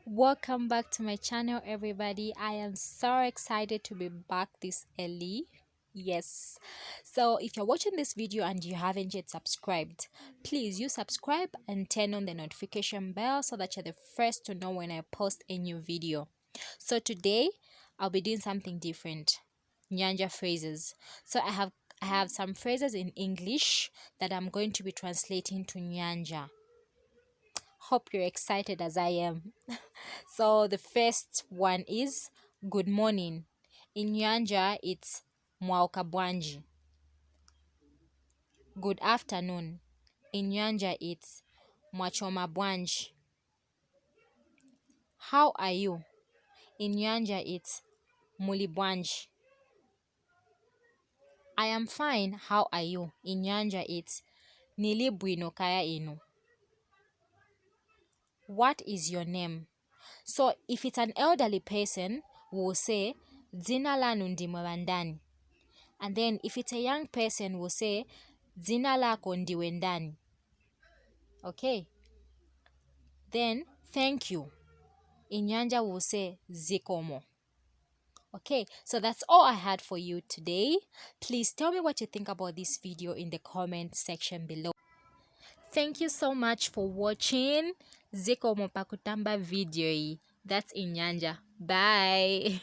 Welcome back to my channel, everybody. I am so excited to be back this early. Yes. So if you're watching this video and you haven't yet subscribed, please you subscribe and turn on the notification bell so that you're the first to know when I post a new video. So today I'll be doing something different. Nyanja phrases. So I have some phrases in English that I'm going to be translating to Nyanja. Hope you're excited as I am. So the first one is good morning. In Nyanja, it's mwauka bwanji. Good afternoon. In Nyanja, it's mwachoma bwanji. How are you? In Nyanja, it's muli bwanji. I am fine. How are you? In Nyanja, it's Nili bwino kaya inu. What is your name? So if it's an elderly person, we'll say dzina lanu ndimwe bandani. And then if it's a young person, we'll say dzina lako ndiwe ndani. Okay. Then thank you. In Nyanja we'll say zikomo. Okay, so that's all I had for you today. Please tell me what you think about this video in the comment section below. Thank you so much for watching. Zikomo pakutamba video. That's in Nyanja. Bye.